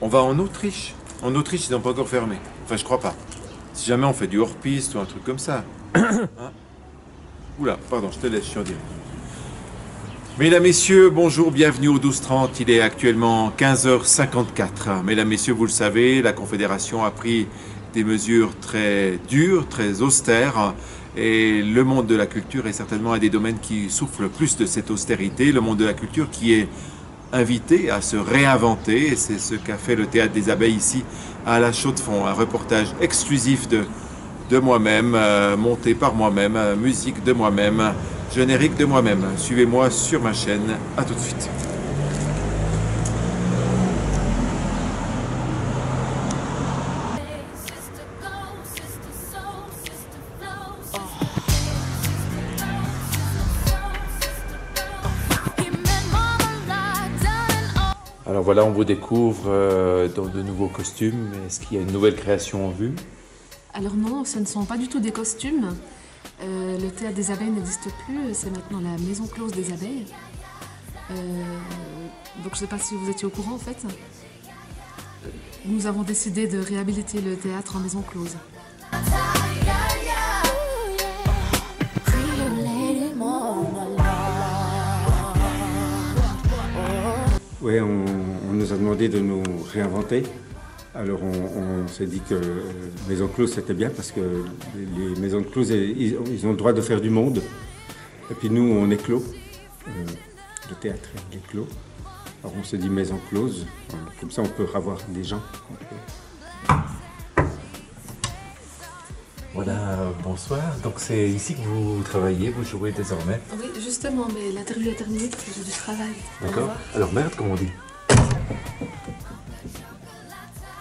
On va en Autriche. En Autriche, ils n'ont pas encore fermé. Enfin, je crois pas. Si jamais on fait du hors-piste ou un truc comme ça. Hein? Oula, pardon, je te laisse, je suis en direct. Mesdames, Messieurs, bonjour, bienvenue au 12h30. Il est actuellement 15h54. Mesdames, Messieurs, vous le savez, la Confédération a pris des mesures très dures, très austères. Et le monde de la culture est certainement un des domaines qui souffre le plus de cette austérité. Le monde de la culture qui est invité à se réinventer. Et c'est ce qu'a fait le Théâtre des Abeilles ici à La Chaux-de-Fonds. Un reportage exclusif de moi-même, monté par moi-même, musique de moi-même, générique de moi-même. Suivez-moi sur ma chaîne. À tout de suite. Alors voilà, on vous découvre dans de nouveaux costumes. Est-ce qu'il y a une nouvelle création en vue? Alors non, ce ne sont pas du tout des costumes. Le Théâtre des Abeilles n'existe plus, c'est maintenant la Maison Close des Abeilles. Donc je ne sais pas si vous étiez au courant en fait. Nous avons décidé de réhabiliter le théâtre en Maison Close. Oui, on nous a demandé de nous réinventer. Alors on s'est dit que Maison Close c'était bien parce que les maisons de close, ils ont le droit de faire du monde. Et puis nous, on est clos. Le théâtre est clos. Alors on s'est dit Maison Close. Comme ça, on peut avoir des gens. Voilà, bonsoir. Donc c'est ici que vous travaillez, vous jouez désormais. Oui, justement, mais l'interview est terminée parce que j'ai du travail. D'accord. Alors merde, comme on dit.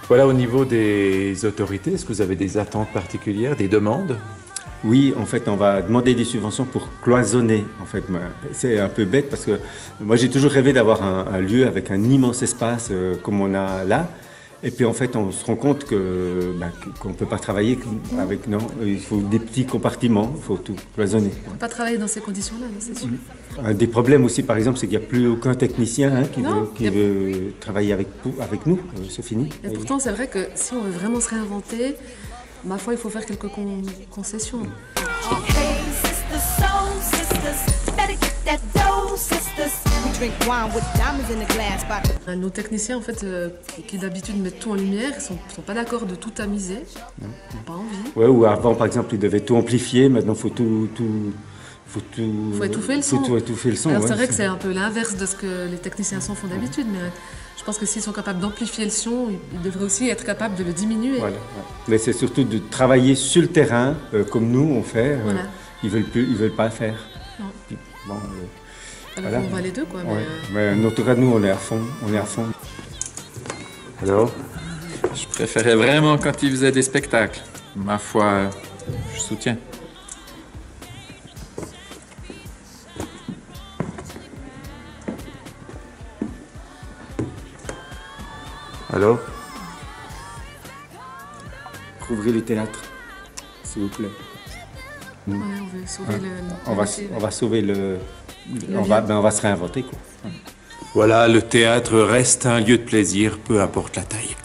Voilà, au niveau des autorités, est-ce que vous avez des attentes particulières, des demandes? Oui, en fait, on va demander des subventions pour cloisonner. En fait, c'est un peu bête parce que moi, j'ai toujours rêvé d'avoir un lieu avec un immense espace comme on a là. Et puis, en fait, on se rend compte qu'on ne peut pas travailler avec... Non, il faut des petits compartiments, il faut tout cloisonner. On ne peut pas travailler dans ces conditions-là, c'est sûr. Un des problèmes aussi, par exemple, c'est qu'il n'y a plus aucun technicien qui veut travailler avec nous. C'est fini. Et pourtant, c'est vrai que si on veut vraiment se réinventer, ma foi, il faut faire quelques concessions. Nos techniciens, en fait, qui d'habitude mettent tout en lumière, ils sont pas d'accord de tout tamiser. Ils n'ont pas envie. Ouais, ou avant, par exemple, ils devaient tout amplifier. Maintenant, il faut étouffer le son. Faut tout étouffer le son. Alors, c'est vrai que c'est un peu l'inverse de ce que les techniciens font d'habitude, mais je pense que s'ils sont capables d'amplifier le son, ils devraient aussi être capables de le diminuer. Voilà, mais c'est surtout de travailler sur le terrain, comme nous on fait. Voilà. Ils veulent pas le faire. Non. Bon, alors voilà. on va les deux, quoi. Ouais. Mais en tout cas, nous, on est à fond. Alors? Je préférais vraiment quand ils faisaient des spectacles. Ma foi, je soutiens. Alors? Rouvrez les théâtres, s'il vous plaît. Ouais, on veut sauver On va sauver le... On va se réinventer, quoi. Voilà, le théâtre reste un lieu de plaisir, peu importe la taille.